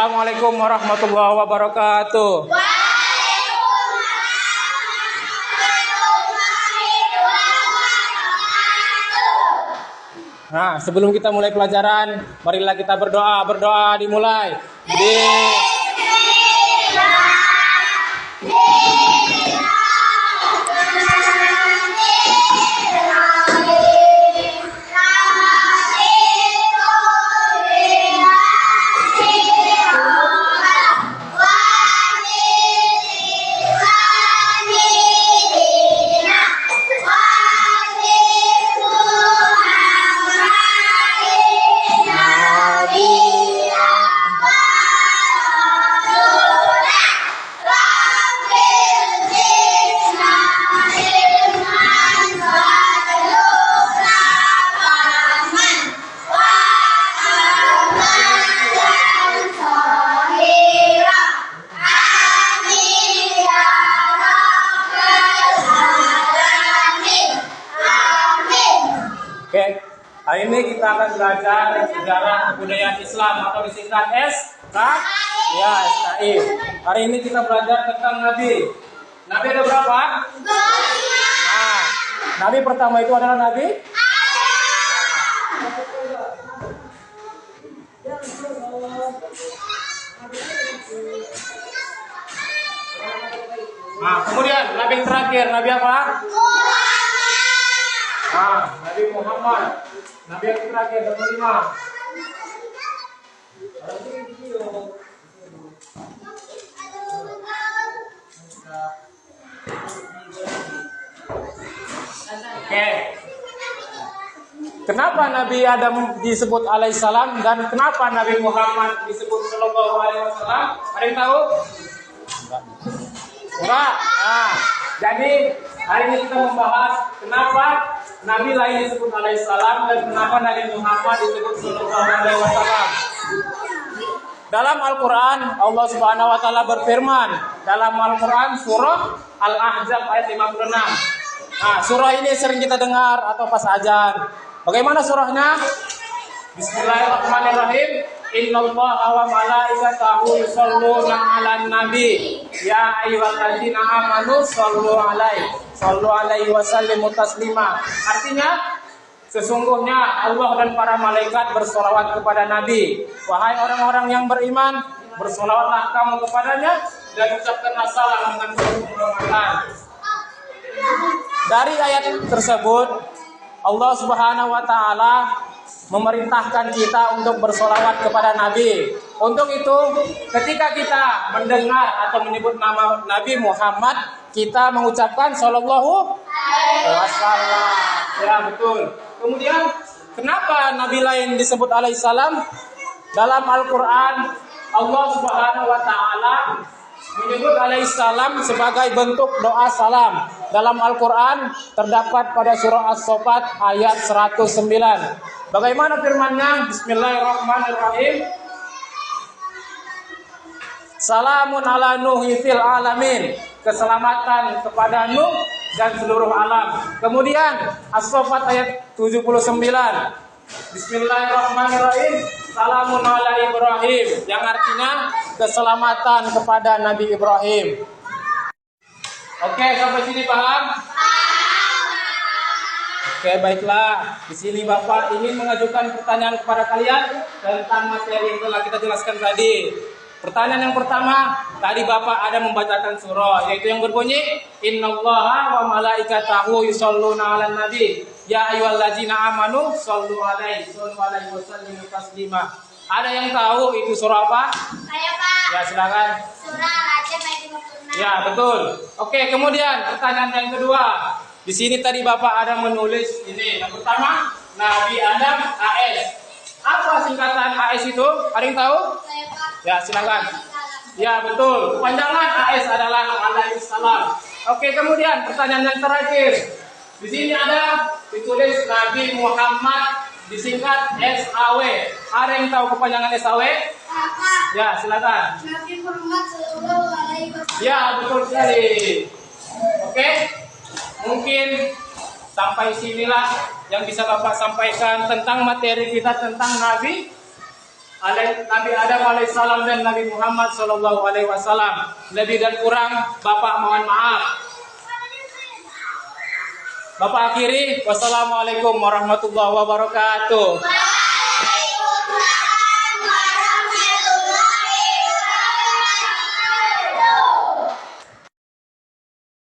Assalamualaikum warahmatullahi wabarakatuh. Nah, sebelum kita mulai pelajaran, marilah kita berdoa. Berdoa dimulai. Oke, hari ini kita akan belajar sejarah kebudayaan Islam atau disingkat SKI. Hari ini kita belajar tentang Nabi. Nabi ada berapa? Nah, Nabi pertama itu adalah Nabi Nah, kemudian Nabi yang terakhir, Nabi apa? Nabi Muhammad. Nabi yang terakhir, nomor 5. Oke. Kenapa Nabi Adam disebut alaihissalam dan kenapa Nabi Muhammad disebut sallallahu alaihi wasallam? Ada yang tahu? Enggak. Nah, jadi hari ini kita membahas kenapa Nabi lain disebut alaihissalam dan kenapa Nabi Muhammad disebut sallallahu alaihi wasallam. Dalam Al-Quran Allah Subhanahu wa taala berfirman dalam Al-Quran surah Al-Ahzab ayat 56. Nah, surah ini sering kita dengar atau pas azan. Bagaimana surahnya? Bismillahirrahmanirrahim. Innallaha wa malaikatahu yusholluna 'alan nabi. Ya ayyuhalladzina amanu shollu 'alaihi wa sallimu taslima. Artinya, sesungguhnya Allah dan para malaikat bersolawat kepada Nabi. Wahai orang-orang yang beriman, bersolawatlah kamu kepadanya dan ucapkanlah salam dengan penuh penghormatan. Dari ayat tersebut, Allah Subhanahu wa taala memerintahkan kita untuk bersolawat kepada Nabi. Untuk itu, ketika kita mendengar atau menyebut nama Nabi Muhammad, kita mengucapkan sallallahu alaihi wasallam. Ya, betul. Kemudian, kenapa Nabi lain disebut alaihissalam? Dalam Al-Quran, Allah Subhanahu wa taala menyebut alaihissalam sebagai bentuk doa salam. Dalam Al-Quran terdapat pada surah As-Saffat ayat 109. Bagaimana firman-Nya? Bismillahirrahmanirrahim. Salamun ala Nuhi fil alamin. Keselamatan kepada Nuh dan seluruh alam. Kemudian As-Saffat ayat 79. Bismillahirrahmanirrahim. Salamun ala Ibrahim, yang artinya keselamatan kepada Nabi Ibrahim. Oke, sampai sini paham? Oke, baiklah. Di sini Bapak ingin mengajukan pertanyaan kepada kalian tentang materi yang telah kita jelaskan tadi. Pertanyaan yang pertama, tadi Bapak ada membacakan surah, yaitu yang berbunyi Innallaha wa malaikatahu yusholluna 'alan nabi. Ya ayyuhalladzina amanu shollu 'alaihi wa sallimu taslima. Ada yang tahu itu surah apa? Saya, Pak. Ya, silakan. Surah Al-Ahzab ayat 56. Ya, betul. Oke, kemudian pertanyaan yang kedua. Di sini tadi Bapak ada menulis ini. Yang pertama, Nabi Adam AS. Apa singkatan AS itu? Ada yang tahu? Saya, Pak. Ya, silakan. Ya, betul. Kepanjangan AS adalah alaihissalam. Oke, kemudian pertanyaan yang terakhir. Di sini ada ditulis Nabi Muhammad disingkat SAW. Ada yang tahu kepanjangan SAW? Pak. Ya, silakan. Nabi Muhammad sallallahu alaihi wasallam. Ya, betul sekali. Oke. Mungkin sampai sinilah yang bisa Bapak sampaikan tentang materi kita tentang Nabi Nabi Adam alaihissalam dan Nabi Muhammad sallallahu alaihi wasallam. Lebih dan kurang Bapak mohon maaf. Bapak akhiri, wassalamualaikum warahmatullahi wabarakatuh.